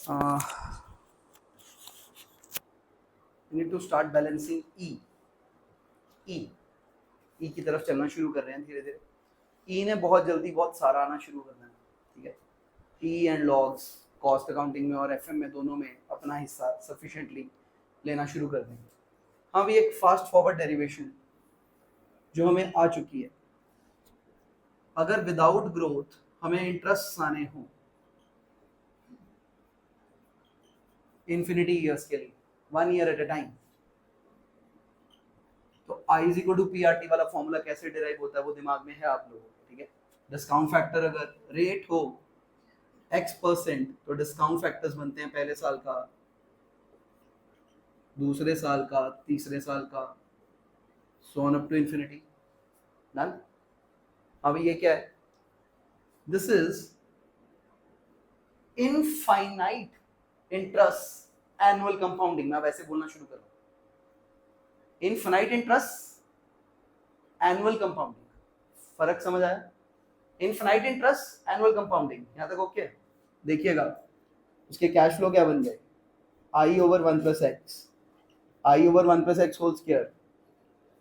uh, we need to start balancing ई की तरफ चलना शुरू कर रहे हैं धीरे धीरे। ई ने बहुत जल्दी बहुत सारा आना शुरू करना है, ठीक है। E and logs cost accounting में और एफएम में दोनों में अपना हिस्सा सफिशिएंटली लेना शुरू कर देंगे। हाँ भी एक फास्ट फॉरवर्ड डेरिवेशन जो हमें आ चुकी है, अगर विदाउट ग्रोथ हमें इंटरेस्ट आने हो इन्फिनिटी ईयर्स के लिए 1 ईयर एट अ टाइम, तो I is equal to PRT वाला फॉर्मूला कैसे डिराइव होता है वो दिमाग में है आप लोगों को, ठीक है। डिस्काउंट फैक्टर अगर रेट हो X% तो डिस्काउंट फैक्टर्स बनते हैं पहले साल का, दूसरे साल का, तीसरे साल का, so on up to infinity. Done. अब ये क्या है? This is infinite interest annual compounding. मैं वैसे बोलना शुरू कर रहा हूं, इनफाइनाइट इंटरेस्ट एनुअल कंपाउंडिंग। फर्क समझ आया? इनफाइनाइट इंटरेस्ट एनुअल कंपाउंडिंग, यहां तक ओके। देखिएगा उसके कैश फ्लो क्या बन गए, I over 1 plus x, I over 1 plus x whole square,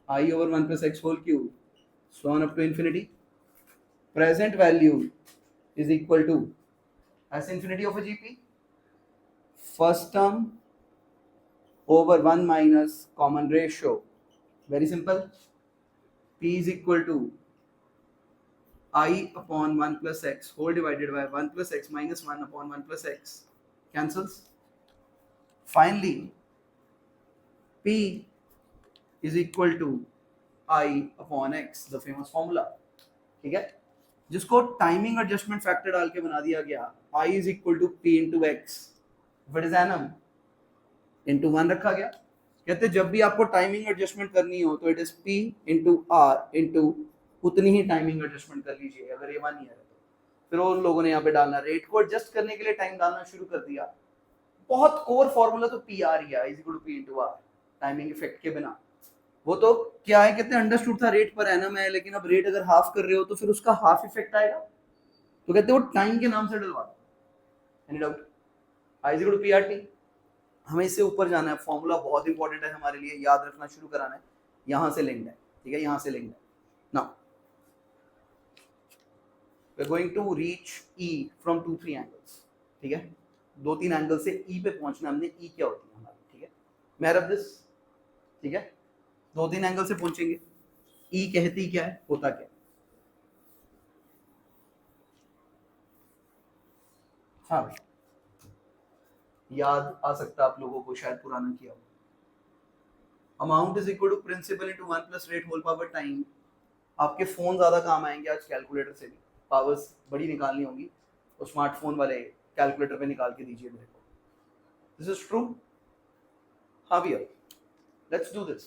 I over 1 plus x whole cube, so on up to infinity. Present value is equal to S infinity of a GP, first term over 1 minus common ratio. Very simple. P is equal to I upon 1 plus x whole divided by 1 plus x minus 1 upon 1 plus x. Cancels. Finally, P is equal to I upon x, the famous formula, ठीक है, जिसको timing adjustment factor डाल के बना दिया गया। I is equal to P into x, if it is annum, into 1 रखा गया। कहते जब भी आपको टाइमिंग एडजस्टमेंट करनी हो तो it is P into R into उतनी ही टाइमिंग एडजस्टमेंट कर लीजिए। अगर ये 1 ईयर है तो फिर उन लोगों ने यहाँ पे डालना, रेट को एडजस्ट करने के लिए टाइम डालना शुरू कर दिया। बहुत कोर फॉर्मूला तो PR ही है, is equal to P into R, timing effect के बिना। वो तो क्या है, कहते हैं अंडरस्टूड था रेट पर एनम है, लेकिन अब रेट अगर हाफ कर रहे हो तो फिर उसका हाफ इफेक्ट आएगा, तो कहते हैं वो टाइम के नाम से डलवा दो। Any doubt? I is equal to PRT। हमें इससे ऊपर जाना है, फॉर्मूला बहुत इंपॉर्टेंट है हमारे लिए, याद रखना शुरू कराना है। यहां से लिंक्ड है, ठीक है, यहां से लिंक्ड है। Now we are going to reach E from 2-3 angles, ठीक है। 2-3 एंगल से E पे पहुंचना हमने। E क्या होती है हमारी, ठीक है, मेहर ऑफ दिस, ठीक है। 2-3 एंगल से पहुंचेंगे। E कहती क्या है, होता क्या? हाँ भाई, याद आ सकता आप लोगों को, शायद पुराना किया हो। Amount is equal to principal into 1 plus rate whole power time. आपके फोन ज्यादा काम आएंगे आज कैलकुलेटर से भी, पावर्स बड़ी निकालनी होगी तो स्मार्टफोन वाले कैलकुलेटर पे निकाल के दीजिए मेरे को। This is true. हाँ भैया, लेट्स डू दिस।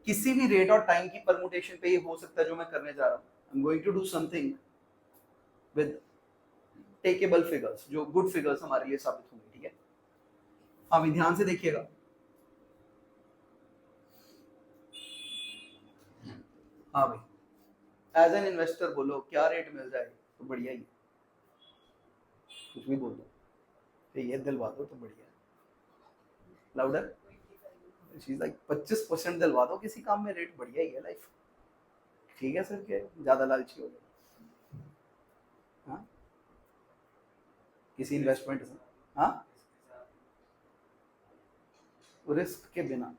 किसी भी रेट और टाइम की परमुटेशन पे ये हो सकता है जो मैं करने जा रहा हूँ। I am going to do something with takeable figures, जो गुड फिगर्स हमारे लिए साबित होंगे, ठीक है। अभी ध्यान से देखिएगा। हाँ भाई, एज एन इन्वेस्टर बोलो क्या रेट मिल जाए तो बढ़िया ही, कुछ भी बोल दो तो ये दिलवा दो तो बढ़िया है। लाउडर, शी इज लाइक 25% दिलवा दो किसी काम में, रेट बढ़िया ही है लाइफ, ठीक है सर, क्या ज्यादा लालची हो गए? हाँ, किसी इन्वेस्टमेंट से, हाँ, रिस्क के बिना।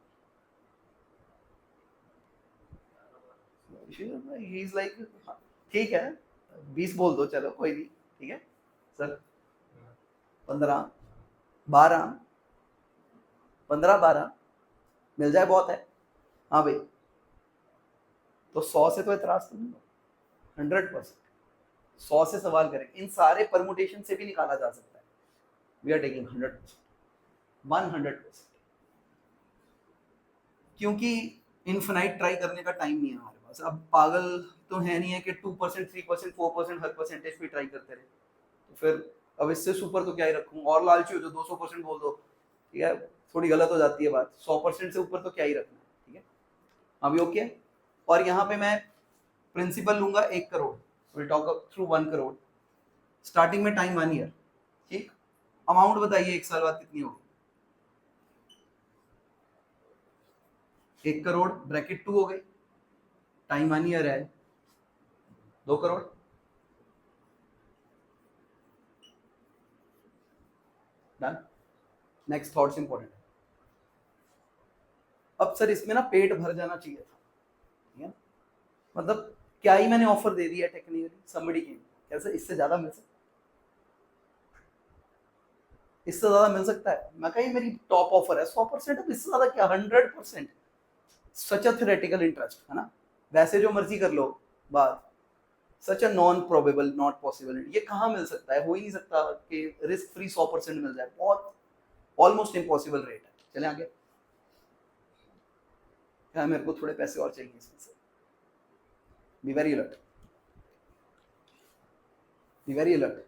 ही इज लाइक, ठीक है 20 बोल दो, चलो कोई नहीं, ठीक है सर। 15, 12, 15-12 मिल जाए बहुत है। हाँ भाई, तो 100 से तो एतराज तो नहीं हो, 100%। 100 से सवाल करें, इन सारे परमुटेशन से भी निकाला जा सकता है। वी आर टेकिंग 100%, 100%, क्योंकि इनफिनाइट ट्राई करने का टाइम नहीं है हमारे पास। अब पागल तो है नहीं है कि 2%, 3%, 4% हर परसेंटेज पे ट्राई करते रहे, तो फिर अब इससे सुपर तो क्या ही रखूं। और लालची हो जो 200% बोल दो, ठीक है, थोड़ी गलत हो जाती है बात। 100% से ऊपर तो क्या ही रखना है, ठीक है। अभी ओके। और यहाँ पे मैं प्रिंसिपल लूंगा 1 crore, will talk through 1 crore. Starting में टाइम 1 ईयर, ठीक। अमाउंट बताइए 1 साल बाद कितनी होगी? 1 करोड़ ब्रैकेट 2 हो गई, टाइम 1 ईयर है, 2 crore. Done. Next thoughts important है। अब सर इसमें ना पेट भर जाना चाहिए था, ठीक है, मतलब क्या ही मैंने ऑफर दे दिया टेक्निकली, समबडी केम, कैसे इससे ज्यादा मिल सकता, इससे ज्यादा मिल सकता है? मैं कही मेरी टॉप ऑफर है 100%, अब इससे ज्यादा क्या, 100%। सच अ थ्योरेटिकल इंटरेस्ट है ना, वैसे जो मर्जी कर लो बात, such a non probable, not possible, ये कहाँ मिल सकता है? हो ही नहीं सकता कि रिस्क फ्री 100% मिल जाए, बहुत ऑलमोस्ट इम्पॉसिबल रेट है। चले आगे, क्या मेरे को थोड़े पैसे और चाहिए इसमें से, B very alert, B very alert.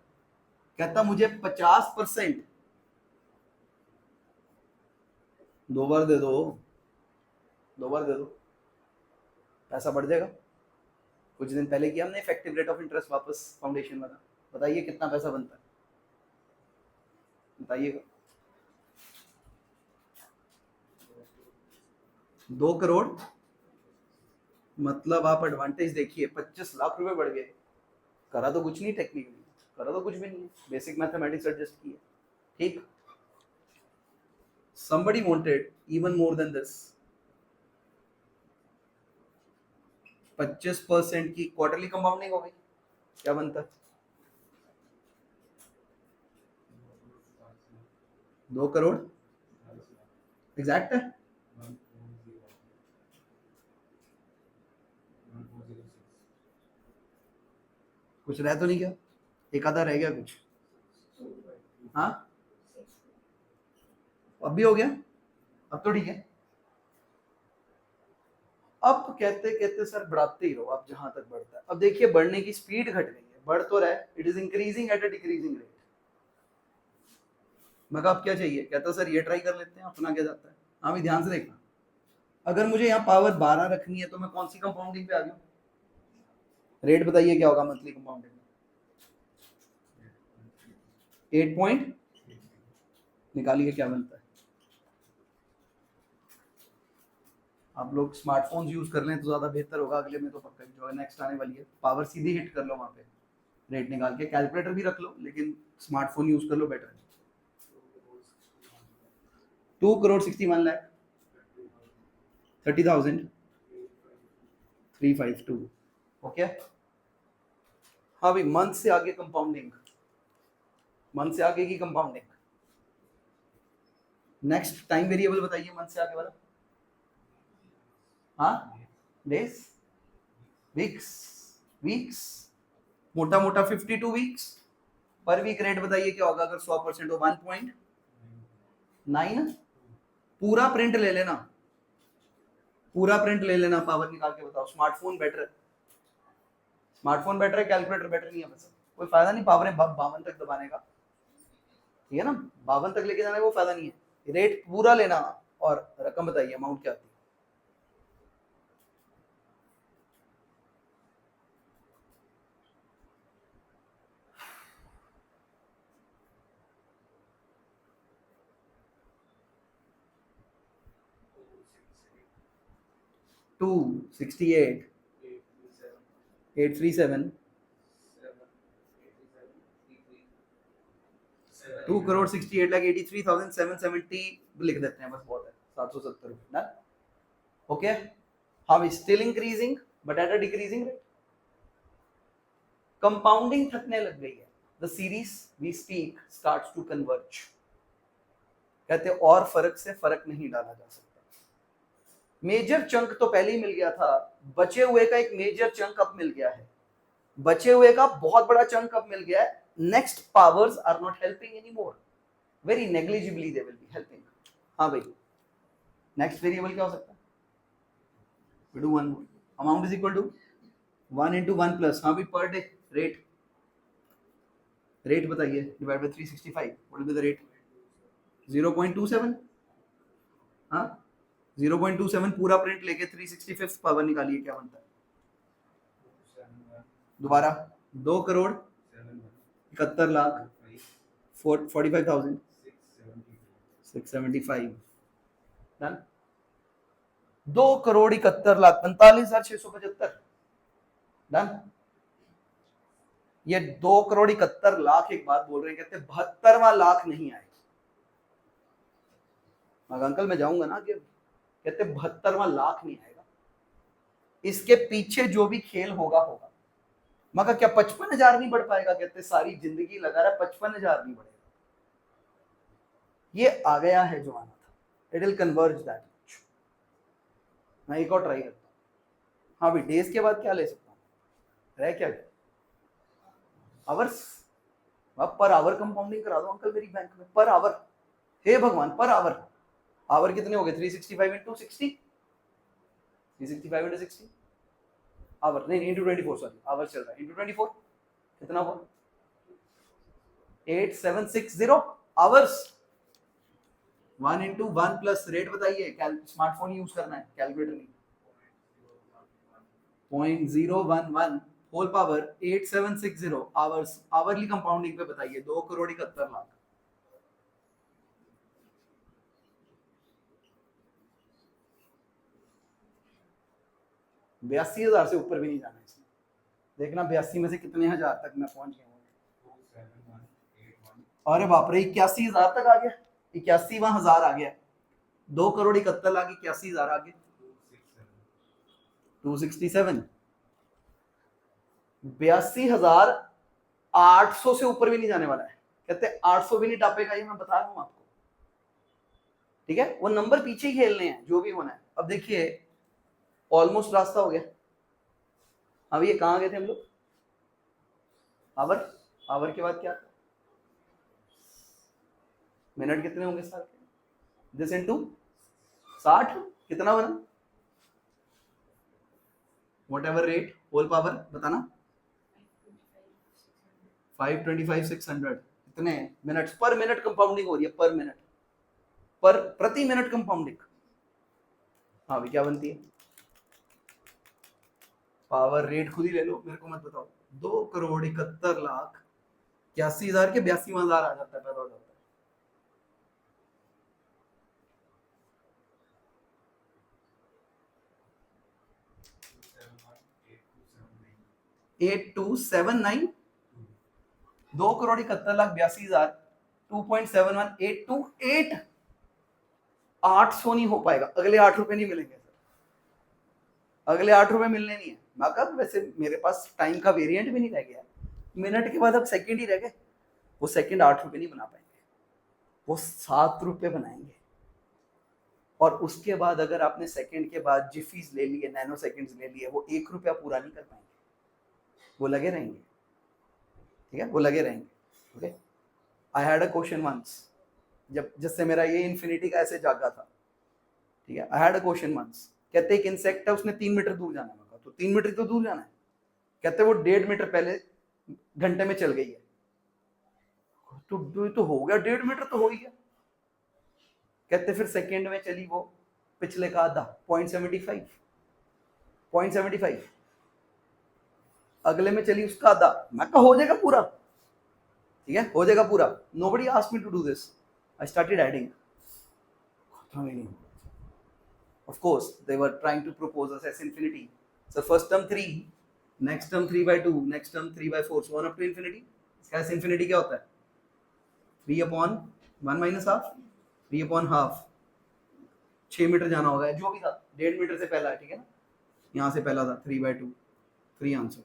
कहता मुझे 50%, 2 बार दे दो, 2 बार दे दो, पैसा बढ़ जाएगा। कुछ दिन पहले किया हमने इफेक्टिव रेट ऑफ इंटरेस्ट वापस फाउंडेशन वाला, बताइए कितना पैसा बनता है, बताइएगा। 2 करोड़ मतलब आप एडवांटेज देखिए, 25 लाख रुपए बढ़ गए। करा तो कुछ नहीं टेक्निकली, करा तो कुछ भी नहीं, बेसिक मैथमेटिक्स एडजस्ट किए, ठीक। somebody wanted even more than this, 25% की क्वार्टरली कंपाउंडिंग हो गई, क्या बनता है? 2 करोड़ एग्जैक्ट है, कुछ रह तो नहीं गया, एक आधा रह गया कुछ? हाँ, अब भी हो गया, अब तो ठीक है। अब कहते कहते सर बढ़ाते ही रहो, अब जहां तक बढ़ता है। अब देखिए बढ़ने की स्पीड घट गई है, बढ़ तो रहा है, it is increasing at a decreasing rate. मैं कहा अब क्या चाहिए? कहता सर ये ट्राई कर लेते हैं, अपना क्या जाता है। हाँ भी ध्यान से देखना, अगर मुझे यहाँ पावर 12 रखनी है तो मैं कौन सी कंपाउंडिंग पे आ गया? रेट बताइए क्या होगा मंथली कंपाउंडिंग में? 8 पॉइंट, निकालिए क्या बनता है। आप लोग स्मार्टफोन यूज कर लें तो ज्यादा बेहतर होगा, अगले में तो पक्का जो है नेक्स्ट आने वाली है, पावर सीधी हिट कर लो वहां पे, रेट निकाल के, कैलकुलेटर भी रख लो लेकिन स्मार्टफोन यूज कर लो, बेटर है। 2 करोड़ 61 लाख 30,000 352, ओके। हाँ भाई, मंथ से आगे कंपाउंडिंग, मंथ से आगे की कंपाउंडिंग। नेक्स्ट टाइम वेरिएबल बताइए मंथ से आगे वाला। हाँ, डेज, वीक्स, वीक्स, मोटा मोटा 52 वीक्स। पर वीक रेट बताइए क्या होगा अगर 100% हो? 1.9। पूरा प्रिंट ले लेना, पूरा प्रिंट ले लेना, पावर निकाल के बताओ। स्मार्टफोन बेटर है, स्मार्टफोन बेटर है, कैलकुलेटर बेटर नहीं है, बस कोई फायदा नहीं पावर 52 तक दबाने का, ठीक है ना, 52 तक लेके जाने का वो फायदा नहीं है। रेट पूरा लेना और रकम बताइए, अमाउंट क्या आती है? टू 68 837 2 करोड़ 68 लाख 83,770 लिख देते हैं, बस बहुत है, 770 रुपये ना, ओके। हाँ, still increasing but at a decreasing rate. Compounding थकने लग गई है, the series we speak starts to converge. कहते और फर्क से फर्क नहीं डाला जा सकता। मेजर चंक तो पहले ही मिल गया था, बचे हुए का एक मेजर चंक अब मिल गया है, बचे हुए का बहुत बड़ा चंक अब मिल गया है। Next powers are not helping any more, very negligibly they will be helping. हाँ भाई, नेक्स्ट वेरिएबल क्या हो सकता है? we do one more, amount is equal to 1 into 1 plus, हाँ भी पर डे रेट, रेट बताइए, divide by 365, what will be the rate? 0.27। हाँ, 0.27 पूरा प्रिंट लेके 365 पावर निकालिए, क्या बनता है? दोबारा 2 करोड़ 71 लाख 45,000 675 डन। 2,71,45,675 डन। ये 2,71,00,000 एक बात बोल रहे हैं, कहते 72वां लाख नहीं आएगा। मगर अंकल मैं जाऊंगा ना, कि कहते 72वां लाख नहीं आएगा, इसके पीछे जो भी खेल होगा होगा। मगर क्या 55,000 नहीं बढ़ पाएगा? कहते सारी जिंदगी लगा रहा, 55,000 नहीं बढ़ेगा। ये आ गया है जो आना था, it will converge that much. मैं एक और ट्राई करता हूँ। हाँ भाई, डेज के बाद क्या ले सकता हूँ, रह क्या गया? आवर्स। पर आवर कंपाउंडिंग करा दो अंकल मेरी बैंक में, पर आवर। हे भगवान, पर आवर। आवर कितने हो गए? 365 इंटू 60, 365 इंटू 60 आवर, नहीं इंटू 24, सॉरी आवर चल रहा है, इंटू 24 कितना हुआ? 8760 आवर्स। 1 इंटू 1 प्लस रेट बताइए, स्मार्टफोन यूज करना है, कैलकुलेटर नहीं। 0.011 whole power 8760 hours. Hourly compounding पे बताइए, 2,71,00,000। 82,000 से ऊपर भी नहीं जाना इसमें। देखना 82 में से कितने हजार तक मैं पहुंच गया हूँ। अरे बाप रे, 81,000 तक आ गया, 81वां हजार आ गया। 2,71,00,000 81,000 आ गया, 267। 82,800 से ऊपर भी नहीं जाने वाला है। कहते 800 भी नहीं टापेगा, ये मैं बता रहा हूं आपको। ठीक है, वो नंबर पीछे ही खेलने हैं, जो भी होना है। अब देखिए, ऑलमोस्ट रास्ता हो गया। अब ये कहां गए थे हम लोग? आवर। आवर के बाद क्या? मिनट कितने होंगे साल के? दिस इनटू 60 कितना बना? व्हाटएवर रेट होल पावर बताना। 525,600 इतने मिनट्स पर मिनट कंपाउंडिंग हो रही है, पर मिनट, पर प्रति मिनट कंपाउंडिंग। हाँ भी क्या बनती है? पावर रेट खुद ही ले लो, मेरे को मत बताओ। 2,71,81,000 के 82,000 आ जाता है, पैदा हो जाता है। $82,792 2,71,82,000 2.71,828 800 नहीं हो पाएगा। अगले 8 रुपए नहीं मिलेंगे सर, अगले 8 रुपए मिलने नहीं है। मैं कहा वैसे मेरे पास टाइम का वेरिएंट भी नहीं रह गया, मिनट के बाद अब सेकंड ही रह गए। वो सेकंड 8 रुपए नहीं बना पाएंगे, वो 7 रुपए बनाएंगे। और उसके बाद अगर आपने सेकंड के बाद जिफीज ले लिए, नैनो सेकंड्स ले लिए, वो 1 रुपया पूरा नहीं कर पाएंगे, वो लगे रहेंगे। ठीक है, वो लगे रहेंगे। Okay, I had a question once, जब जिससे मेरा ये इन्फिनिटी का ऐसे जागा था। ठीक है, I had a question once, कहते एक इंसेक्ट है, उसने 3 मीटर दूर जाना है। तो 3 मीटर तो दूर जाना है, कहते वो 1.5 मीटर पहले घंटे में चल गई है। तो हो गया 1.5 मीटर तो हो ही गया। कहते फिर सेकेंड में चली वो पिछले का आधा, 0.75 अगले में चली उसका आधा। मैं कहा हो जाएगा पूरा, ठीक है हो जाएगा पूरा। Nobody asked me to do this, I started adding. Of course, they were trying to propose us as infinity. So first term 3, next term 3/2, next term 3/4, so on up to infinity. इसका as infinity क्या होता है? 3/1 minus half, 3/half। 6 metre जाना होगा, जो भी था 1.5 metre से पहला है। ठीक है ना, यहाँ से पहला था 3/2, 3 आंसर।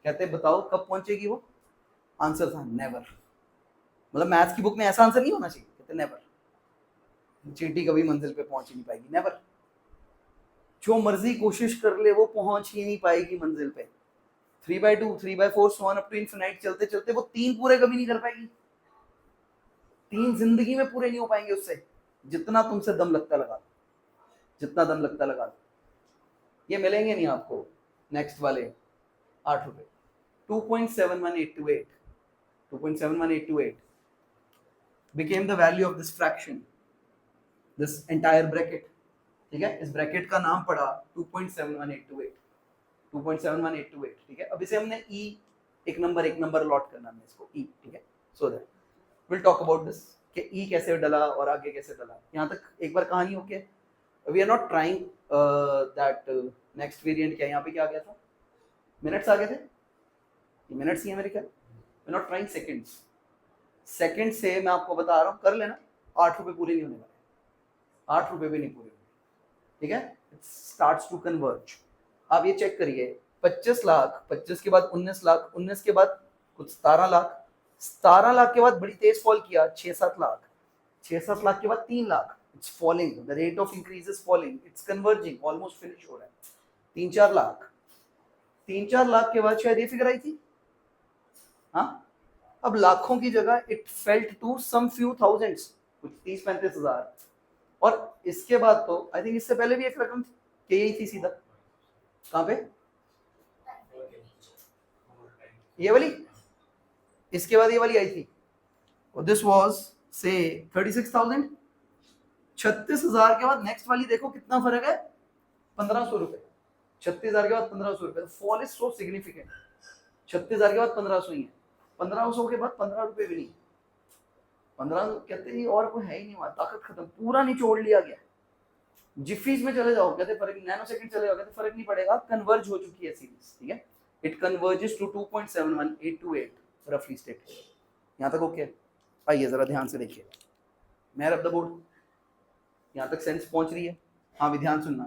कहते बताओ कब पहुंचेगी वो? आंसर था नेवर। मतलब मैथ्स की बुक में ऐसा आंसर नहीं होना चाहिए। कहते नेवर, चींटी कभी मंजिल पे पहुंच ही नहीं पाएगी, नेवर। जो मर्जी कोशिश कर ले वो पहुंच ही नहीं पाएगी मंजिल पे। 3/2, 3/4, so on up to infinite चलते चलते वो 3 पूरे कभी नहीं कर पाएगी। 3 जिंदगी में पूरे नहीं हो पाएंगे उससे, जितना तुमसे दम लगता लगा दो, जितना दम लगता लगा दो। ये मिलेंगे नहीं आपको नेक्स्ट वाले 8 रुपए। 2.71828 2.71828 became the value of this fraction, this entire bracket। ठीक है, इस ब्रैकेट का नाम पड़ा 2.71828 2.71828। ठीक है, अब इसे हमने एक नंबर लॉट करना है इसको ई, ठीक है। So that will talk about this कि ई कैसे डला और आगे कैसे डला। यहाँ तक एक बार कहानी okay. We are not trying that next variant क्या यहाँ पे क्या आ गया था, मिनट्स आ गए थे, ये मिनट्स ही है मेरे ख्याल। We are not trying seconds. Second से मैं आपको बता रहा हूँ कर लेना, 8 रुपए पूरे नहीं होने वाले, 8 रुपए भी नहीं पूरे होंगे, ठीक है। It starts to converge. आप ये चेक करिए 25 लाख, 25 के बाद 19 लाख, 19 के बाद कुछ 17 लाख, 17 लाख के बाद बड़ी तेज फॉल किया 6-7 लाख, 6-7 लाख के बाद 3 lakh. It's falling, the rate of increase is falling, it's converging, almost finish हो रहा है। 3-4 लाख, 3-4 लाख के बाद शायद ये फिगर आई थी, हाँ। अब लाखों की जगह it felt to some few thousands, कुछ 30-35 हजार। और इसके बाद तो आई थिंक इससे पहले भी एक रकम थी, यही थी सीधा, कहाँ पे, ये वाली, इसके बाद ये वाली आई थी, और दिस वाज से 36,000। 36,000 के बाद नेक्स्ट वाली देखो कितना फर्क है, 1,500 रुपए। 36,000 के बाद 1,500 रुपए, फॉल इज सो सिग्निफिकेंट। 36,000 के बाद 1,500 ही है, 1,500 के बाद 15 रुपए भी नहीं, 15 कहते नहीं और कोई है ही नहीं, वहां ताकत खत्म, पूरा निचोड़ लिया गया। जिफीज में चले जाओ कहते फर्क, नैनो सेकंड चले जाओ कहते फर्क नहीं पड़ेगा, कन्वर्ज हो चुकी है सीरीज, ठीक है। इट कन्वर्जेस टू 2.71828 रफली स्टेट। यहाँ तक ओके। आइए जरा ध्यान से देखिए, मेयर ऑफ द बोर्ड, यहाँ तक सेंस पहुंच रही है, हाँ भी ध्यान सुनना।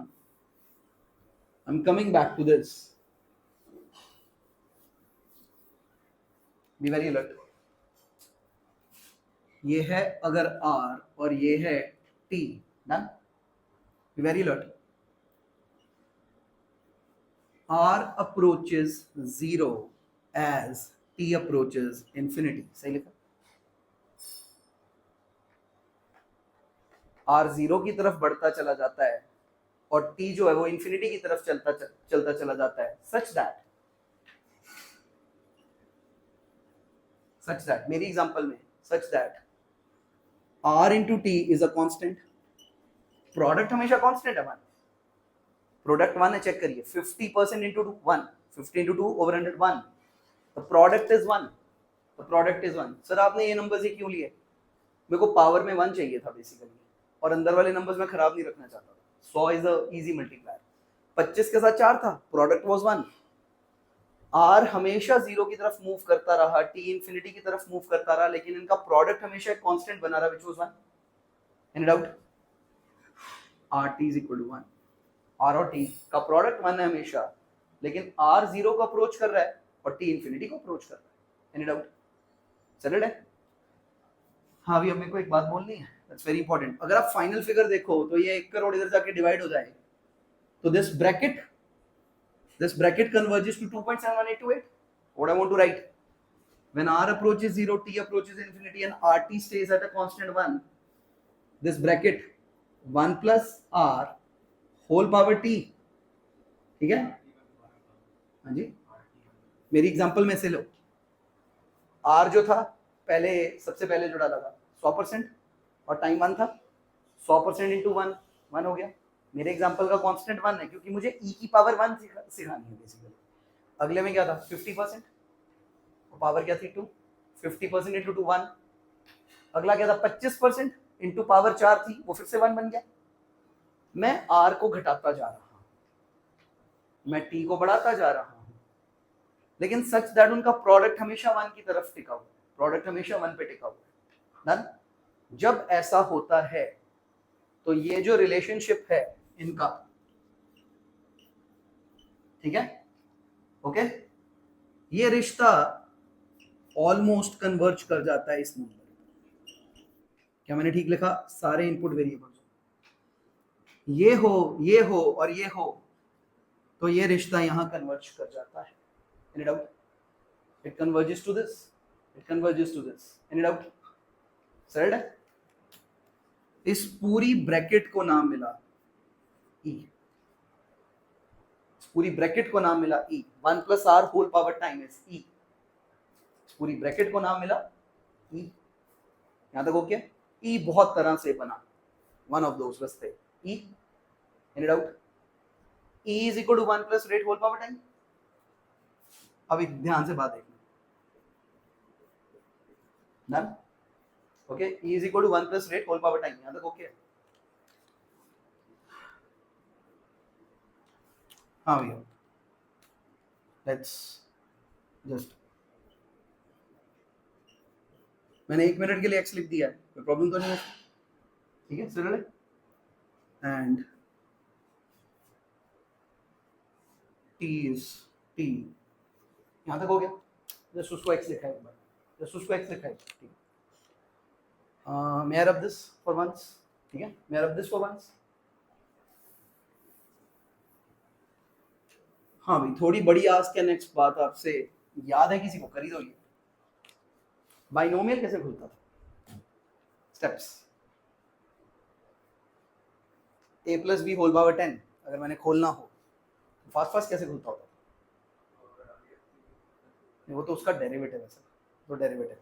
I am coming back to this, be very alert. ये है अगर R और ये है T, done, be very alert. R approaches 0 as T approaches infinity, सही लिखा। R 0 की तरफ बढ़ता चला जाता है और T जो है वो इंफिनिटी की तरफ चलता चला जाता है, such that मेरी एग्जांपल में such that R into T is a constant, product हमेशा कांस्टेंट है, प्रोडक्ट 1 है, चेक करिए 50% into 1, 50 into 2 over 100, 1, the product is 1, the product is 1। Sir आपने ये नंबर्स ही क्यों लिए, मेरे को पावर में 1 चाहिए था बेसिकली, और अंदर वाले नंबर्स मैं खराब नहीं रखना चाहता था। 100 इज अ इजी मल्टीप्लायर, 25 के साथ 4 था, प्रोडक्ट वाज 1। R हमेशा 0 की तरफ मूव करता रहा, T इंफिनिटी की तरफ मूव करता रहा, लेकिन इनका प्रोडक्ट हमेशा एक कांस्टेंट बना रहा, which was 1। Any doubt? RT is equal to 1। R और T का प्रोडक्ट 1 है हमेशा, लेकिन R 0 को अप्रोच कर रहा है और T इंफिनिटी को अप्रोच कर रहा है। Any doubt? सेटल्ड है? हाँ भी, अब मेरे को एक बात बोलनी है, दैट्स वेरी इंपॉर्टेंट। अगर आप फाइनल फिगर देखो तो ये 1 करोड़ इधर जाके डिवाइड हो जाए, तो this bracket converges to 2.7128। What I want to write, when R approaches 0, T approaches infinity and RT stays at a constant 1, this bracket 1 plus R whole power T, ठीक है। हाँ जी, मेरी एग्जांपल में से लो, R जो था पहले, सबसे पहले जो डाला था 100% और टाइम 1 था, 100% इंटू 1, 1 हो गया। मेरे एग्जांपल का कांस्टेंट 1 है क्योंकि मुझे e की पावर 1 सिखानी है बेसिकली। अगले में क्या था 50%, पावर क्या थी 2, 50% इंटू 2 1। अगला क्या था 25% इंटू पावर 4 थी, वो फिर से 1 बन गया। मैं r को घटाता जा रहा हूं, मैं t को बढ़ाता जा रहा हूं, लेकिन सच दैट उनका प्रोडक्ट हमेशा 1 की तरफ टिका हुआ, प्रोडक्ट हमेशा 1 पे टिका हुआ। डन। जब ऐसा होता है तो ये जो रिलेशनशिप है इनका, ठीक है, ओके, ये रिश्ता ऑलमोस्ट कन्वर्ज कर जाता है इस नंबर। क्या मैंने ठीक लिखा? सारे इनपुट वेरिएबल्स ये हो और ये हो तो ये रिश्ता यहां कन्वर्ज कर जाता है। Any doubt? It converges to this, it converges to this. Any doubt? Sir इस पूरी ब्रैकेट को नाम मिला E, पूरी ब्रैकेट को नाम मिला E, 1 plus R whole power time is E। पूरी ब्रैकेट को नाम मिला E। यहां तक ओके? E बहुत तरह से बना, one of those was there, E। Any doubt? E is equal to 1 plus rate whole power time। अब एक ध्यान से बात देखना, done. Okay, e is equal to 1 plus rate whole power time. यहाँ तक ओके है? हाँ भैया, लेट्स जस्ट, मैंने 1 मिनट के लिए x लिख दिया है, कोई प्रॉब्लम तो नहीं है? ठीक है, सरल है. एंड t is t, यहाँ तक हो गया. जस्ट उसको x लिखा है एक बार, जस्ट उसको x लिखा है. ठीक है, may I rub this for once? ठीक है, may I rub this for once? हाँ भाई, थोड़ी बड़ी आस्क है. नेक्स्ट बात आपसे याद है किसी को? कर ही दो. ये बाइनोमियल कैसे खुलता था? Steps. a plus B whole power 10 अगर मैंने खोलना हो, फास्ट फास्ट कैसे खुलता होता? वो तो उसका डेरिवेटिव है सर, तो डेरिवेटिव.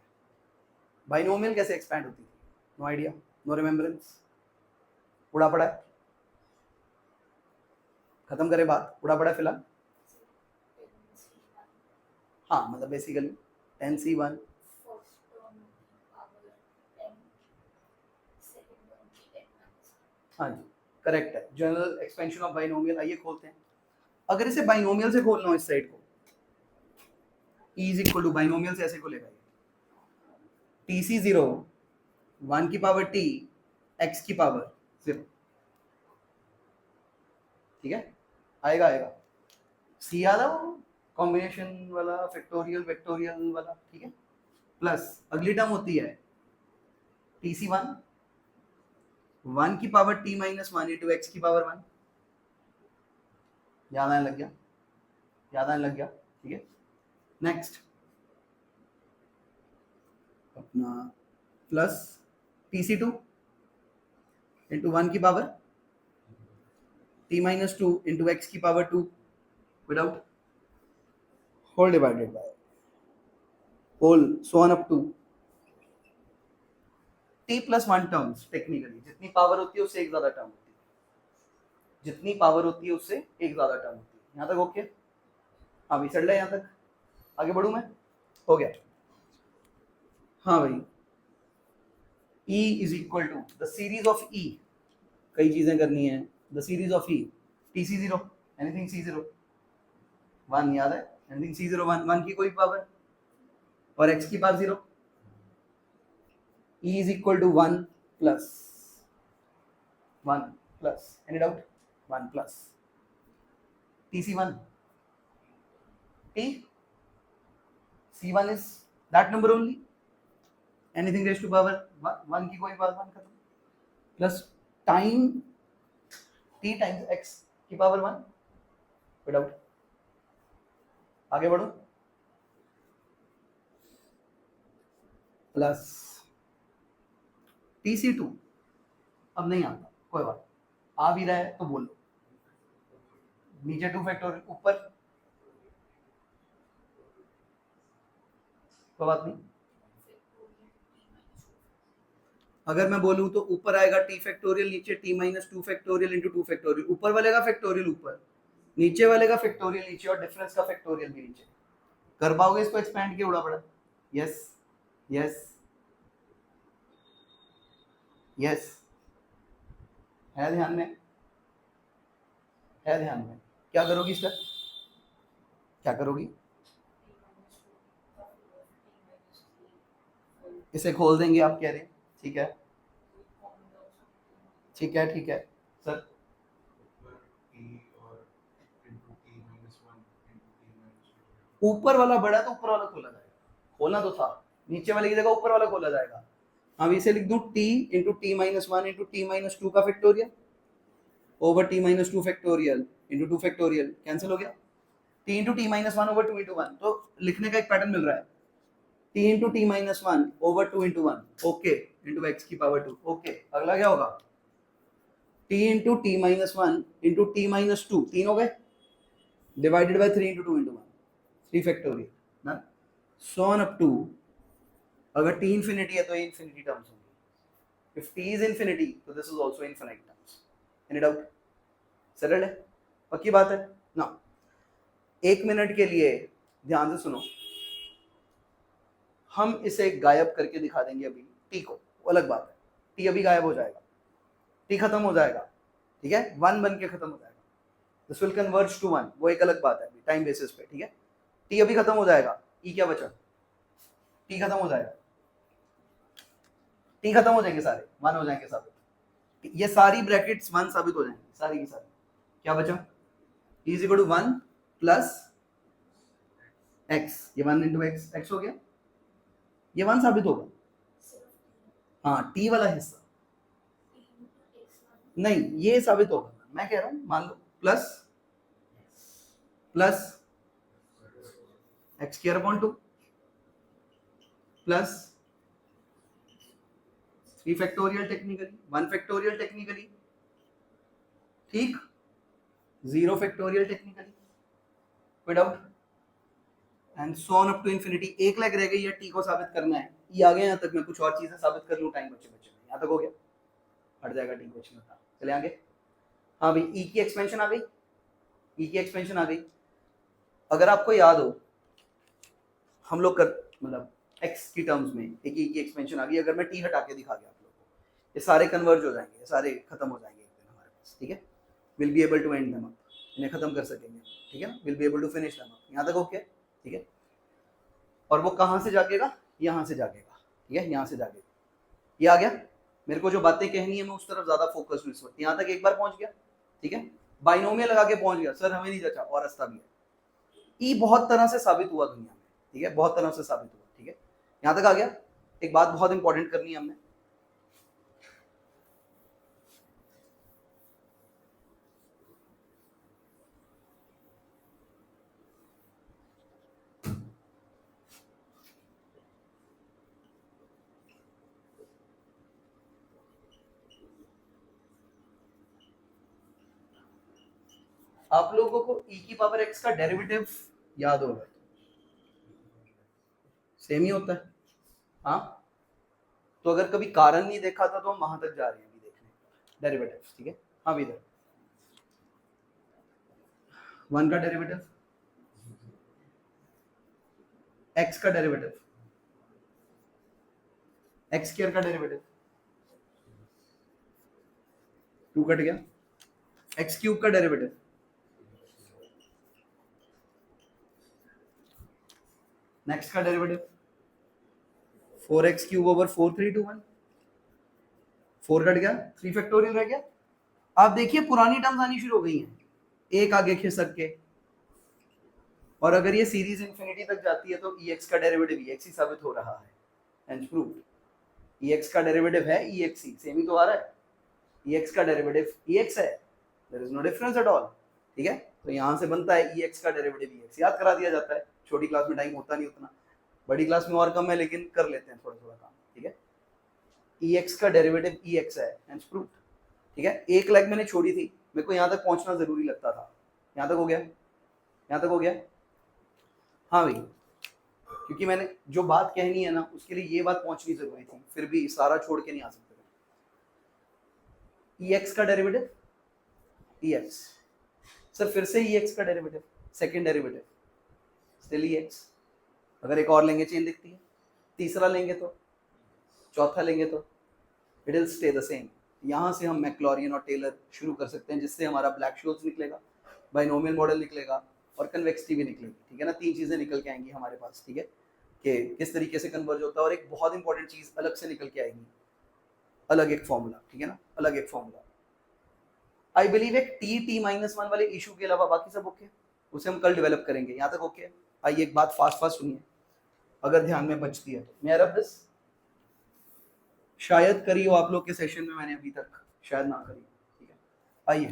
बाइनोमियल कैसे एक्सपैंड होती थी? No idea, no remembrance. उड़ा पड़ा है, खत्म करे बात. उड़ा पड़ा है फिलहाल. हाँ, मतलब बेसिकली 10c1 हाँ जी, करेक्ट है. General expansion of binomial. आइए खोलते हैं. अगर इसे बाइनोमियल से खोलना हो इस साइड को, e is equal to binomial से ऐसे खोलेगा tc0 1 की पावर t x की पावर 0. ठीक है, आएगा आएगा. सी याद है वो कॉम्बिनेशन वाला, फैक्टोरियल वेक्टोरियल वाला. ठीक है, प्लस अगली टर्म होती है tc1 1 की power t minus 1 into x की पावर 1. याद आने लग गया? याद आने लग गया. ठीक है, नेक्स्ट अपना प्लस tc2 इंटू 1 की power t minus 2 into x की power 2 without whole divided by whole so on up to t plus 1 terms. Technically जितनी पावर होती है उससे एक ज्यादा टर्म होती है, जितनी पावर होती है उससे एक ज्यादा टर्म होती है. यहाँ तक ओके? हाँ भाई, चल रहा है यहाँ तक. आगे बढ़ूं मैं? हो गया. हाँ भाई, e is equal to the series of e. कई चीजें करनी है. The series of e tc0 anything c0 1 याद है? एनीथिंग c0 1 की कोई पावर और x की power 0. e is equal to 1 plus any doubt? 1 plus tc1 t c1 is that number only, anything raised to power 1 की कोई power 1 खत्म, plus time t times x की पावर 1 विदाउट. आगे बढ़ो. प्लस tc2 अब नहीं आता, कोई बात. आ भी रहा है तो बोल लो. नीचे 2 फैक्टोरियल, ऊपर कोई बात नहीं. अगर मैं बोलूं तो ऊपर आएगा t फैक्टोरियल, नीचे t minus 2 factorial into 2 factorial. ऊपर वाले का फैक्टोरियल ऊपर, नीचे वाले का फैक्टोरियल नीचे, और डिफरेंस का फैक्टोरियल भी नीचे. कर पाओगे इसको एक्सपेंड किया? उड़ा पड़ा. यस यस यस, है ध्यान में? है ध्यान में? क्या करोगी इसका? क्या करोगी? इसे खोल देंगे आप कह रहे हैं. ठीक है ठीक है ठीक है सर. ऊपर वाला बड़ा है तो ऊपर वाला खोला जाएगा. खोलना तो था, नीचे वाले की जगह ऊपर वाला खोला जाएगा. अब इसे लिख दूं t into T minus 1 into T minus 2 का factorial over t minus 2 factorial into 2 factorial. Cancel हो गया. t into T minus 1 over 2 into 1. तो लिखने का एक पैटर्न मिल रहा है. t into T minus 1 over 2 into 1 okay into x की पावर 2 ओके. अगला क्या होगा? t into T minus 1 into T minus 2, 3 हो गए, divided by 3 into 2 into 1, 3 factorial ना, सो ऑन अप टू. अगर t इंफिनिटी है तो ये इंफिनिटी टर्म्स होंगी. इफ t इज इंफिनिटी तो this is also infinite terms. Any doubt? सरल है, पक्की बात है ना? 1 मिनट के लिए ध्यान से सुनो. हम इसे गायब करके दिखा देंगे अभी टी को, वो अलग बात है, टी अभी गायब हो जाएगा, टी खत्म हो जाएगा, ठीक है, 1 बन के खत्म हो जाएगा, दिस विल कन्वर्ज टू 1, वो एक अलग बात है टाइम बेसिस पे, ठीक है। टी अभी खत्म हो जाएगा, ई क्या बचा, टी खत्म हो जाएगा, टी खत्म हो जाएंगे सारे, 1 हो जाएंगे साबित, ये सारी ब्रैकेट्स 1 साबित हो जाएंगी सारी की सारी, क्या बचा, T is equal to 1 plus X, ये 1 इंटू एक्स, एक्स हो गया, ये 1 साबित होगा, हाँ टी वाला हिस्सा नहीं, ये साबित होगा, मैं कह रहा हूं मान लो plus plus x square upon 2 plus 3 factorial technically, 1 factorial technically, ठीक, 0 फैक्टोरियल टेक्निकली, कोई doubt, and so on up to infinity. एक लाख रह गई है टी को साबित करना है, ये आ गया यहाँ तक, मैं कुछ और चीजें साबित कर लूँ, टाइम बचे बचे यहाँ तक हो गया, हट जाएगा टी क्वेश्चन था, चले आगे। हाँ भाई ई की एक्सपेंशन आ गई, ई की एक्सपेंशन आ गई, अगर आपको याद हो हम लोग कर मतलब एक्स की टर्म्स में एक ई की एक्सपेंशन आ गई, अगर मैं टी हटा के दिखा दिया आप लोगों को, ये सारे कन्वर्ज हो जाएंगे, ये सारे खत्म हो जाएंगे एक दिन हमारे पास, ठीक है, will be able to end them up, इन्हें खत्म कर सकेंगे, ठीक है ना, will be able to finish them up, यहाँ तक ओके, ठीक है। और वो कहाँ से जागेगा, यहाँ से जागेगा, ठीक है, यहाँ से जागेगा, ये आ गया, मेरे को जो बातें कहनी है मैं उस तरफ ज्यादा फोकस हूँ इस वक्त, यहाँ तक एक बार पहुंच गया, ठीक है, बाइनोमियल लगा के पहुंच गया, सर हमें नहीं जचा और रास्ता भी है, ई बहुत तरह से साबित हुआ दुनिया में, ठीक है, बहुत तरह से साबित हुआ, ठीक है, यहाँ तक आ गया। एक बात बहुत इंपॉर्टेंट करनी है हमने, आप लोगों को e की पावर x का डेरिवेटिव याद होगा, सेम ही होता है, हाँ, तो अगर कभी कारण नहीं देखा था तो हम वहां तक जा रहे हैं अभी देखने डेरिवेटिव, ठीक है, हाँ भी इधर 1 का डेरिवेटिव, x का डेरिवेटिव, एक्स स्क्वायर का डेरिवेटिव, 2 कट गया, एक्स क्यूब का डेरिवेटिव, नेक्स्ट का derivative 4x cube over 4321, 4 cut गया, 3 फैक्टोरियल रह गया। आप देखिए पुरानी टर्म्स आनी शुरू हो गई हैं, एक आगे खिसक के, और अगर ये सीरीज इंफिनिटी तक जाती है तो ex का डेरिवेटिव ex ही साबित हो रहा है, हेंस प्रूव्ड, ex का डेरिवेटिव है ex ही, सेम ही तो आ रहा है, ex का डेरिवेटिव ex है, there is no difference at all, ठीक है, तो यहाँ से बनता है ex का डेरिवेटिव ex, याद करा दिया जाता है, छोटी क्लास में टाइम होता नहीं उतना, बड़ी क्लास में और कम है लेकिन कर लेते हैं थोड़ा थोड़ा काम, ठीक है, ex का डेरिवेटिव ex है, हेंस प्रूव्ड, ठीक है। एक लाइक मैंने छोड़ी थी, मेरे को यहाँ तक पहुंचना जरूरी लगता था, यहाँ तक हो गया, यहाँ तक हो गया, हाँ भाई, क्योंकि मैंने जो बात कहनी है ना उसके लिए ये बात पहुंचनी जरूरी थी, फिर भी सारा छोड़ के नहीं आ सकते, ex का डेरिवेटिव ex, सर फिर से ex का derivative, second derivative still ex, अगर एक और लेंगे चेन दिखती है, तीसरा लेंगे तो, चौथा लेंगे तो it will stay the same. यहाँ से हम मैक्लॉरियन और टेलर शुरू कर सकते हैं, जिससे हमारा ब्लैक शोल्स निकलेगा, बाइनोमियल मॉडल निकलेगा और कन्वेक्सिटी भी निकलेगी, ठीक है ना, 3 चीजें निकल के आएंगी हमारे पास, ठीक है, कि किस तरीके से कन्वर्ज होता है, और एक बहुत इंपॉर्टेंट चीज अलग से निकल के आएगी, अलग एक फॉर्मूला, ठीक है ना, अलग एक फॉर्मूला, आई बिलीव एक t-1 वाले इशू के अलावा बाकी सब ओके, उसे हम कल डेवलप करेंगे, यहाँ तक ओके। आइए एक बात फास्ट फास्ट सुनिए, अगर ध्यान में बचती है तो, मैं रब दिस शायद करी हो आप लोग के सेशन में, मैंने अभी तक शायद ना करी, ठीक है, आइए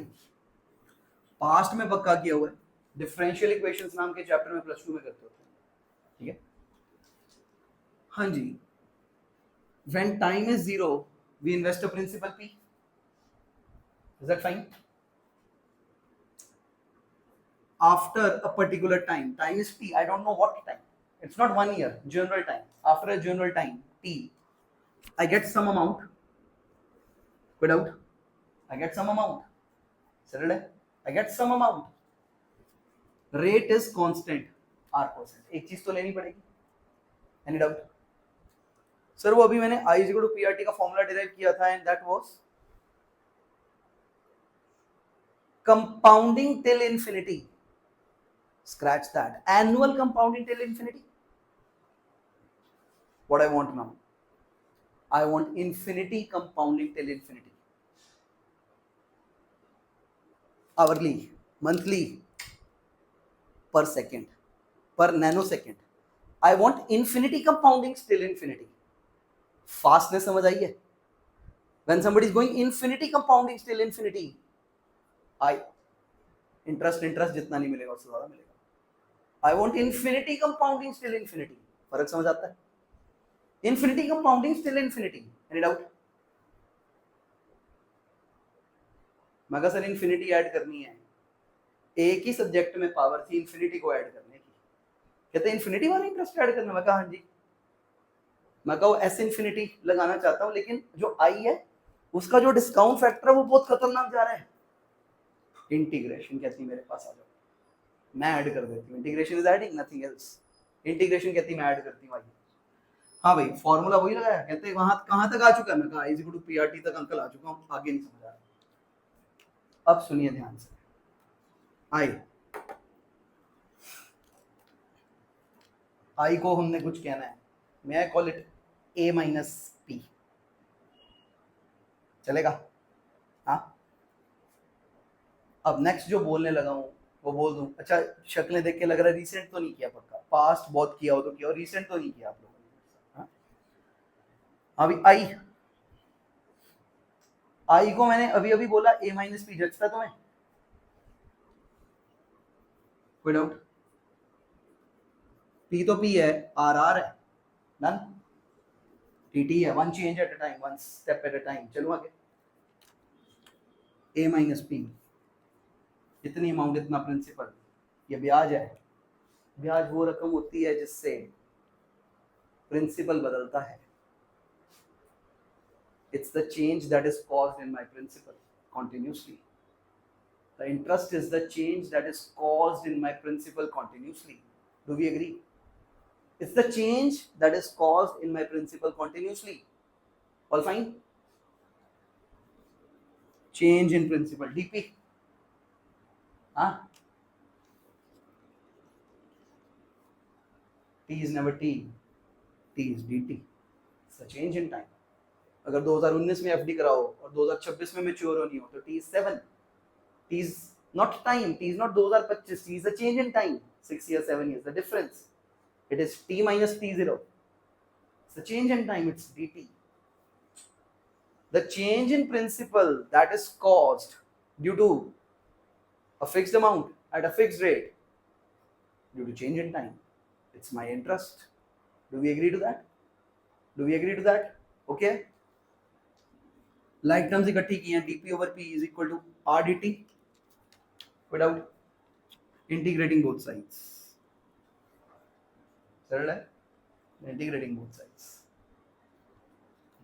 पास्ट में पक्का किया हुआ है, डिफरेंशियल इक्वेशंस नाम के चैप्टर में +2 में करते होते हैं, ठीक है, हाँ जी, when time is 0 we invest a principal p, is that fine, after a particular time, time is t, I don't know what time, it's not 1 year, general time, after a general time t, I get some amount, without, I get some amount, settled है, I get some amount, rate is constant r%, एक चीज तो लेनी पड़ेगी, any doubt, sir वो अभी मैंने I is equal to PRT का फॉर्मूला डिराइव किया था and that was compounding till infinity. Scratch that. Annual compounding till infinity. What I want now? I want infinity compounding till infinity. Hourly, monthly, per second, per nanosecond. I want infinity compounding till infinity. Fastness समझ आई है? When somebody is going infinity compounding till infinity, I interest जितना नहीं मिलेगा उससे ज़्यादा मिलेगा. I want infinity compounding till infinity. फर्क समझ आता है? Infinity compounding till infinity. Any doubt? मैं कहा सर इन्फिनिटी ऐड करनी है. एक ही सब्जेक्ट में पावर थी इन्फिनिटी को ऐड करने की. कहते हैं इन्फिनिटी वाला इंटरेस्ट ऐड करना. मैं कहा हाँ जी. मैं कहा एस इन्फिनिटी लगाना चाहता हूँ लेकिन जो आई है उसका जो डिस्काउंट फैक्टर है वो बहुत खतरनाक जा रहा है. इंटीग्रेशन कहती है मेरे पास आ जाओ, मैं ऐड कर देती हूँ. Integration is adding nothing else. Integration कहती मैं ऐड करती हूँ. हाँ भाई फॉर्मूला वही लगाया. कहते हैं वहां कहाँ तक आ चुका है. मैं कहा इज इक्वल टू PRT तक अंकल आ चुका हूँ, आगे नहीं समझ आ रहा. अब सुनिए ध्यान से. आई को हमने कुछ कहना है. मैं call it A minus P. चलेगा? हाँ. अब नेक्स्ट जो बोलने लगा हूँ वो बोल दूं. अच्छा शक्लें देख के लग रहा है रिसेंट तो नहीं किया. पक्का पास्ट बहुत किया हो तो किया, और रिसेंट तो नहीं किया आप लोगों ने. अभी आई को मैंने अभी अभी बोला A माइनस P. जचता तुम्हें? कोई डाउट? P तो P है, R है. डन. TT है. One change at a time, one step at a time. चलो आगे. A minus P. इतनी अमाउंट इतना प्रिंसिपल. ये ब्याज है. ब्याज वो रकम होती है जिससे प्रिंसिपल बदलता है. It's the change that is caused in my principal continuously. The interest is the change that is caused in my principal continuously. Do we agree? It's the change that is caused in my principal continuously. All fine? Change in principal. DP. Huh? T is never T. T is DT. It's the change in time. अगर 2019 में FD कराओ और 2026 में mature होनी हो तो T is 7. T is not time. T is not 2025. T is a change in time. 6 years, 7 years. The difference. It is T minus T0. It's the change in time. It's dt. The change in principal that is caused due to a fixed amount at a fixed rate due to change in time. It's my interest. Do we agree to that? Do we agree to that? Okay. Like terms इकट्ठी की हैं. dp over p is equal to r dt without integrating both sides. सरल है. Integrating both sides.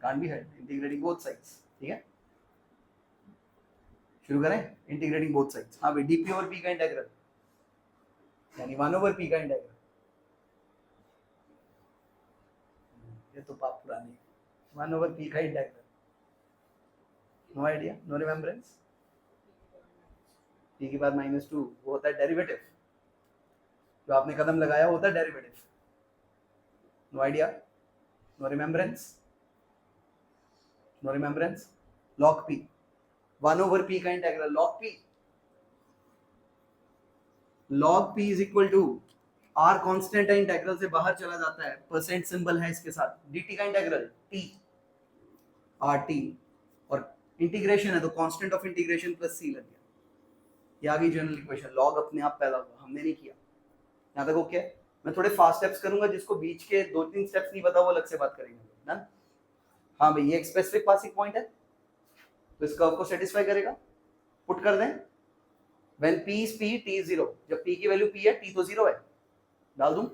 Can't be helped. Integrating both sides. ठीक है. शुरू करें. Integrating both sides. हाँ भाई dp over p का इंटीग्रल यानी 1 over p का इंटीग्रल. ये तो पाप पुरानी. 1 over p का इंटीग्रल. No idea, no remembrance. p के बाद -2 वो होता है डेरिवेटिव. जो आपने कदम लगाया होता है derivative. No idea, no remembrance, no remembrance. log p 1 over p का integral log p. log p is equal to r constant है, इंटीग्रल से बाहर चला जाता है, परसेंट सिंबल है इसके साथ. dt का इंटीग्रल t rt और इंटीग्रेशन है तो constant of integration plus c लग गया. ये आ गई जनरल इक्वेशन. log अपने आप पैदा हुआ, हमने नहीं किया. यहाँ तक ओके. मैं थोड़े फास्ट स्टेप्स करूंगा, जिसको बीच के 2-3 स्टेप्स नहीं पता वो अलग से बात करेंगे ना. हाँ भाई ये एक स्पेसिफिक पासिंग पॉइंट है तो इस कर्व को सेटिस्फाई करेगा. पुट कर दें. When p is p t is 0. जब p की वैल्यू p है t तो 0 है. डाल दूं.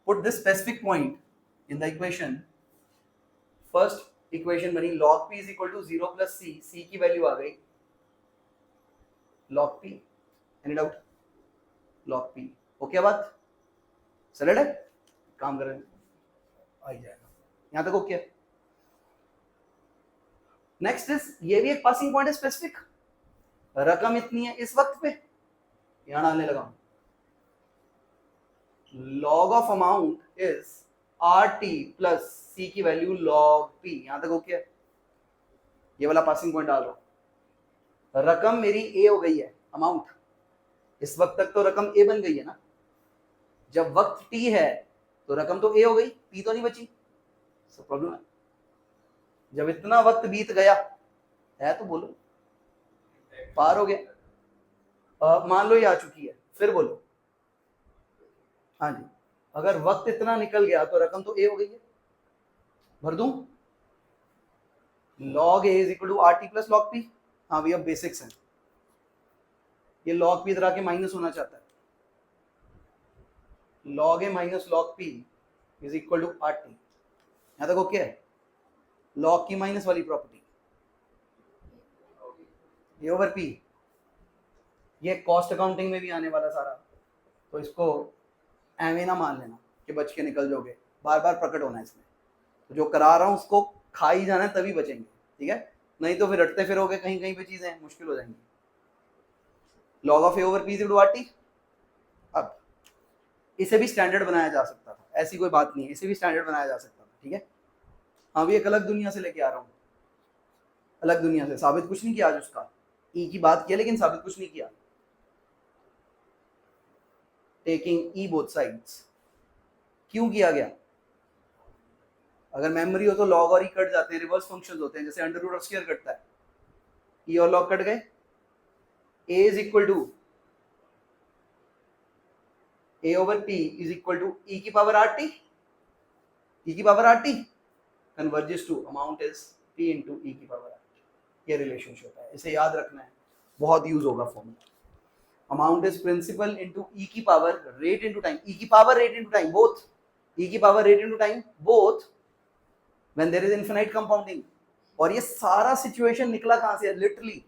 Put this specific point in the equation. First equation बनी log p is equal to 0 plus c. c की वैल्यू आ गई log p. Any doubt? log p. Okay बात सरल है. काम करें आ जाएगा. यहां तक ओके। नेक्स्ट इज, ये भी एक पासिंग पॉइंट है स्पेसिफिक, रकम इतनी है इस वक्त पे, यहां डालने लगा log of amount is RT plus C की वैल्यू log P, यहां तक ओके है। ये वाला पासिंग पॉइंट डाल रहा हूं, रकम मेरी A हो गई है, अमाउंट इस वक्त तक तो रकम A बन गई है ना, जब वक्त T है तो रकम तो A हो गई, P तो नहीं बची, सब प्रॉब्लम है। जब इतना वक्त बीत गया है तो बोलो पार हो गया, मान लो ये आ चुकी है, फिर बोलो हाँ जी, अगर वक्त इतना निकल गया तो रकम तो ए हो गई है, भर दूं log a is equal to R T plus log P. हाँ भैया बेसिक्स है, ये log p इधर आके माइनस होना चाहता है, log a minus log p is equal to R T, यहां तक ओके है। log की माइनस वाली प्रॉपर्टी ए ओवर पी, ये कॉस्ट अकाउंटिंग में भी आने वाला सारा, तो इसको एवे ना मान लेना कि बच के निकल जाओगे, बार बार प्रकट होना है इसमें, तो जो करा रहा हूँ उसको खा ही जाना है तभी बचेंगे, ठीक है, नहीं तो फिर रटते फिरोगे कहीं कहीं पे चीजें मुश्किल हो जाएंगी। log of A over P is equal to R T. अब इसे भी स्टैंडर्ड बनाया जा सकता था, ऐसी कोई बात नहीं है, इसे भी स्टैंडर्ड बनाया जा सकता था, ठीक है। हाँ भी एक अलग दुनिया से लेके आ रहा हूँ, अलग दुनिया से, साबित कुछ नहीं किया आज उसका, ई की बात किया लेकिन साबित कुछ नहीं किया। टेकिंग ई बोथ साइड्स क्यों किया गया, अगर मेमोरी हो तो लॉग और ई कट जाते हैं, रिवर्स फंक्शंस होते हैं, जैसे अंडर रूट और स्क्वायर कटता है, ई और लॉग कट गए, a is equal to a over P is equal to e की पावर आर टी, ई की power r t converges to amount is p into e की पावर आर टी, ये relationship है, इसे याद रखना है, बहुत यूज होगा formula. Amount is principal into e की power rate into time, e की power rate into time both, e की power rate into time both when there is infinite compounding। और ये सारा सिचुएशन निकला कहां से, लिटरली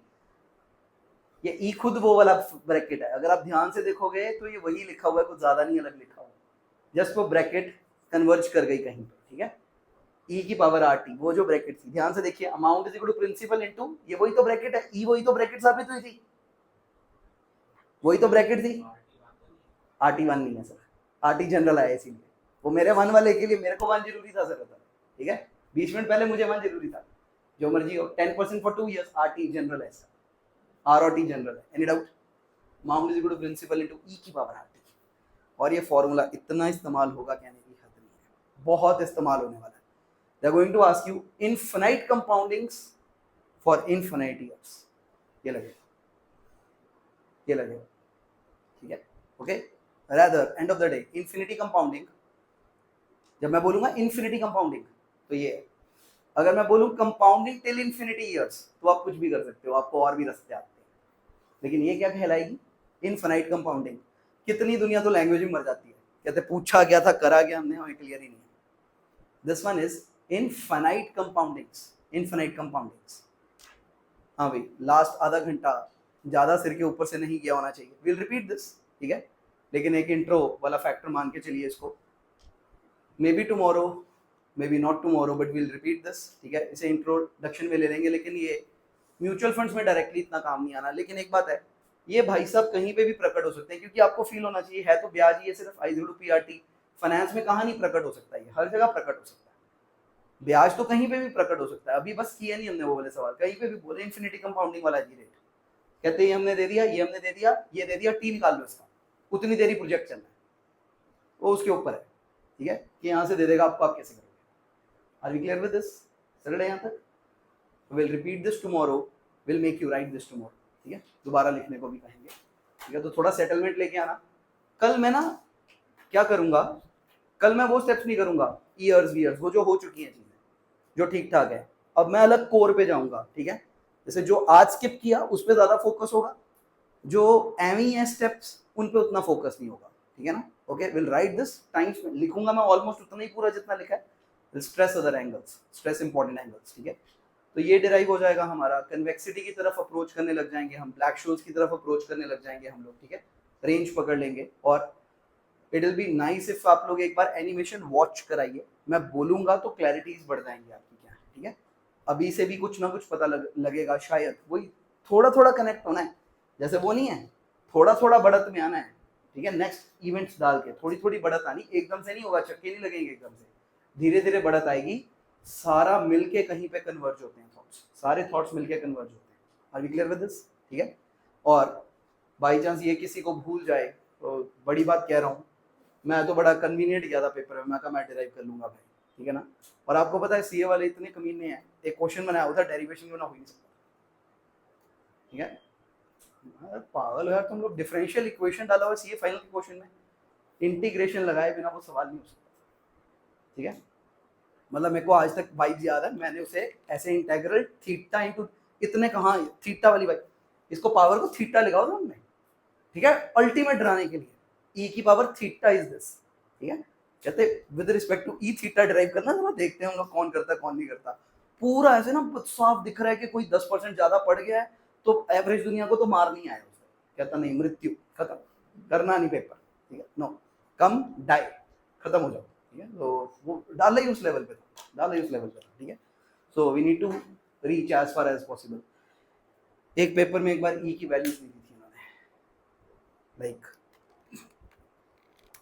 ये ई खुद वो वाला ब्रैकेट है, अगर आप ध्यान से देखोगे तो ये वही लिखा हुआ है, कुछ ज्यादा नहीं अलग लिखा हुआ, जस्ट वो ब्रैकेट कन्वर्ज कर गई कहीं पे, ठीक है, ई की पावर आर टी, वो जो ब्रैकेट थी, ध्यान से देखिए, amount is equal to principal into, ये वही तो ब्रैकेट है, ई वही तो ब्रैकेट साबित हुई थी, वही तो ब्रैकेट थी, आर टी वन नहीं है सर, आर टी जनरल आया इसीलिए, वो मेरे वन वाले के लिए मेरे को वन जरूरी था सर, ठीक है, 20 मिनट पहले मुझे वन जरूरी था, जो मर्जी हो, 10% for 2 years, r t general है सर, आर और टी जनरल है, any doubt. Amount is equal to principal into e की पावर आर टी, और ये फॉर्मूला इतना इस्तेमाल होगा कहने की हद नहीं है, बहुत इस्तेमाल होने वाला है। They are going to ask you infinite compoundings for infinite years, ये लगेगा, ये लगेगा, ठीक है, okay. Rather end of the day infinity compounding, जब मैं बोलूंगा इन्फिनिटी कंपाउंडिंग तो ये है, अगर मैं बोलूं कंपाउंडिंग टिल इन्फिनिटी ईयर्स तो आप कुछ भी कर सकते हो, आपको और भी रास्ते आते हैं, लेकिन ये क्या कहलाएगी, इनफिनाइट कंपाउंडिंग। कितनी दुनिया तो लैंग्वेज में मर जाती है, कहते पूछा गया था करा गया हमने, हमें क्लियर ही नहीं है। This one is infinite compoundings, infinite compoundings. हाँ भाई लास्ट आधा घंटा ज्यादा सिर के ऊपर से नहीं गया होना चाहिए, विल रिपीट दिस, ठीक है, लेकिन एक इंट्रो वाला फैक्टर मान के चलिए इसको, may be tomorrow may be not tomorrow but will repeat this, ठीक है, इसे इंट्रोडक्शन में ले लेंगे, लेकिन ये म्यूचुअल फंड्स में डायरेक्टली इतना काम नहीं आना। लेकिन एक बात है, ये भाई साहब कहीं पे भी प्रकट हो सकते हैं, क्योंकि आपको फील होना चाहिए है तो ब्याज ही है सिर्फ, I zero p r t, finance में कहाँ नहीं प्रकट हो सकता है, हर जगह प्रकट हो सकता है, ब्याज तो कहीं पे भी प्रकट हो सकता है। अभी बस किया नहीं हमने वो वाले सवाल, कहीं पे भी बोले इन्फिनिटी कंपाउंडिंग वाला जी रेट, कहते हैं हमने दे दिया, ये हमने दे दिया, ये दे दिया, टी निकाल लो इसका, उतनी देरी प्रोजेक्ट चलना है, वो उसके ऊपर है, ठीक है, कि यहाँ से दे देगा आपको, आप कैसे करोगे। Are we clear with this, चल रहे यहाँ तक, will repeat this tomorrow, will make you write this tomorrow, ठीक है, दोबारा लिखने को भी कहेंगे, ठीक है, तो थोड़ा सेटलमेंट लेके आना। कल मैं ना क्या करूंगा, कल मैं वो स्टेप्स नहीं करूंगा, ईयर्स वीयर्स वो जो हो चुकी हैं चीजें, जो ठीक ठाक है, अब मैं अलग कोर पे जाऊंगा, ठीक है, जैसे जो आज स्किप किया उस पर ज्यादा फोकस होगा, जो एवी है स्टेप्स उन पे उतना फोकस नहीं होगा, ठीक है ना, okay. Will write this times में लिखूंगा मैं ऑलमोस्ट उतना ही पूरा जितना लिखा है, will stress other angles, stress important angles, ठीक है। तो ये डिराइव हो जाएगा हमारा, कन्वेक्सिटी की तरफ अप्रोच करने लग जाएंगे हम, ब्लैक शोल्स की तरफ अप्रोच करने लग जाएंगे हम लोग, ठीक है, रेंज पकड़ लेंगे, और it will be nice if आप लोग एक बार एनिमेशन वॉच कराइए, मैं बोलूंगा तो क्लैरिटीज बढ़ जाएंगी आपकी क्या है, ठीक है। अभी से भी कुछ ना कुछ पता लगेगा शायद, वही थोड़ा थोड़ा कनेक्ट होना है, जैसे वो नहीं है थोड़ा थोड़ा बढ़त में आना है, ठीक है। नेक्स्ट इवेंट्स डाल के थोड़ी थोड़ी बढ़त आनी, एकदम से नहीं होगा, चक्के नहीं लगेंगे एकदम से, धीरे धीरे बढ़त आएगी, सारा मिलके कहीं पे कन्वर्ज होते हैं थॉट्स, सारे थॉट्स मिलके कन्वर्ज होते हैं। Are we clear with this, ठीक है। और बाई चांस ये किसी को भूल जाए तो बड़ी बात कह रहा हूँ, मैं तो बड़ा कन्वीनियंट किया था पेपर में, मैं कहा मैं डिराइव कर लूंगा भाई, ठीक है ना। और आपको पता है सीए वाले इतने कमीने हैं, एक क्वेश्चन बनाया होता डेरिवेशन में ना हो ही नहीं सकता, ठीक है। पागल यार तुम लोग, डिफरेंशियल इक्वेशन डाला हुआ सीए फाइनल के क्वेश्चन में, इंटीग्रेशन लगाए बिना वो सवाल नहीं हो सकता, ठीक है। मतलब मेरे को आज तक वाइब्स याद है, मैंने उसे ऐसे इंटीग्रल थीटा इनटू, इतने कहाँ थीटा वाली वाइब, इसको पावर को थीटा लगाओ ना हमने, ठीक है, अल्टीमेट डराने के लिए, ई की पावर थीटा इज दिस, ठीक है। कहते with respect to E theta derive करना, जरा देखते हैं हम लोग कौन करता है कौन नहीं करता। पूरा ऐसे ना साफ दिख रहा है कि कोई 10% ज्यादा पड़ गया है तो एवरेज दुनिया को तो मार नहीं आया उसे, कहता नहीं मृत्यु खत्म, करना नहीं पेपर, ठीक है, नो कम डाई, खत्म हो जाओ, ठीक है। तो वो डाल ही उस लेवल पे था, डाल ही उस लेवल पे था, ठीक है। So we need to reach as far as possible. एक पेपर में एक बार ई की वैल्यूज दी थी उन्होंने, लाइक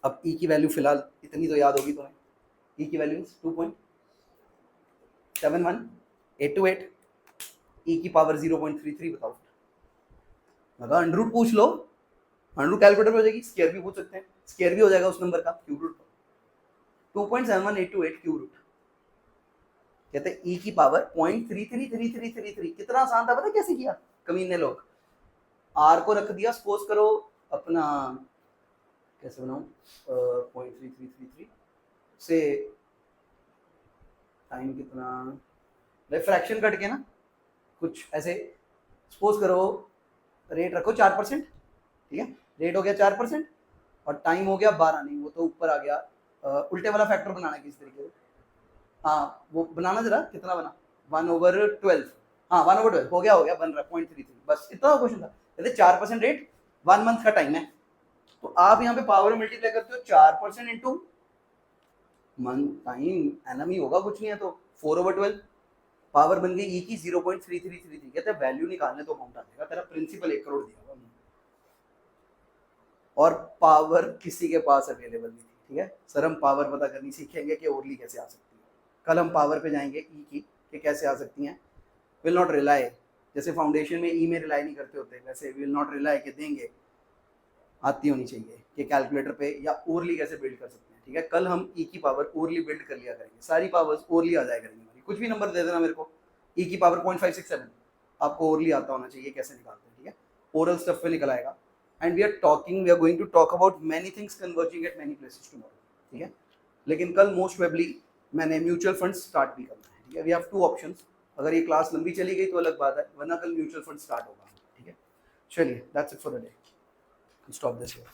अब ई की वैल्यू फिलहाल इतनी तो याद होगी तुम्हें, ई की वैल्यू 2.71828, ई की पावर 0.33, बताओ। मगर अंडर रूट पूछ लो, अंडर रूट कैलकुलेटर हो जाएगी, स्क्वायर भी पूछ सकते हैं, स्क्वायर भी हो जाएगा उस नंबर का, क्यूब रूट 2.71828 क्यूब रूट, कहते हैं ई की पावर 0.333333, कितना आसान था, पता कैसे किया कमीने लोग, आर को रख दिया, सपोज करो अपना कैसे बनाऊं 0.3333 से टाइम कितना, फ्रैक्शन कट के ना कुछ ऐसे, सपोज करो रेट रखो 4%, ठीक है, रेट हो गया 4% और टाइम हो गया 12, नहीं वो तो ऊपर आ गया, उल्टे वाला फैक्टर बनाना है किस तरीके से, हाँ वो बनाना जरा, कितना बना 1/12, हाँ 1/12 हो गया बन रहा है 0.33, बस इतना क्वेश्चन था। जैसे 4% रेट 1 मंथ का टाइम है, तो आप यहाँ पे पावर मल्टीप्लाई करते हो 4% इंटू मंथ टाइम, एनम ही होगा कुछ नहीं है, तो 4/12 पावर बन गई ई की 0.3333, कहते हैं वैल्यू निकालने तो काउंट आ जाएगा, तेरा प्रिंसिपल 1 करोड़ दिया हुआ और पावर किसी के पास अवेलेबल नहीं थी, ठीक है। सर हम पावर पता करनी सीखेंगे कि ओरली कैसे आ सकती है, कल हम पावर पे जाएंगे ई की कि कैसे आ सकती हैं। विल नॉट रिलाई, जैसे फाउंडेशन में ई में रिलाई नहीं करते होते, वैसे विल नॉट रिलाई के देंगे, आती होनी चाहिए कि कैलकुलेटर पे या ओरली कैसे बिल्ड कर सकते हैं, ठीक है। कल हम ई की पावर ओरली बिल्ड कर लिया करेंगे, सारी पावर्स ओरली आ जाया करेंगी हमारी, कुछ भी नंबर दे देना मेरे को, ई की पावर 0.567 आपको ओरली आता होना चाहिए कैसे निकालते हैं, ठीक है। ओरल स्टफ पे निकल आएगा, and we are going to talk about many things converging at many places tomorrow, ठीक है। लेकिन कल मोस्ट प्रोबेबली मैंने म्यूचुअल फंड स्टार्ट भी करना है, ठीक है। वी हैव 2 ऑप्शंस, अगर ये क्लास लंबी चली गई तो अलग बात है, वरना कल म्यूचुअल फंड स्टार्ट होगा, ठीक है। चलिए that's it for the day, stop this here.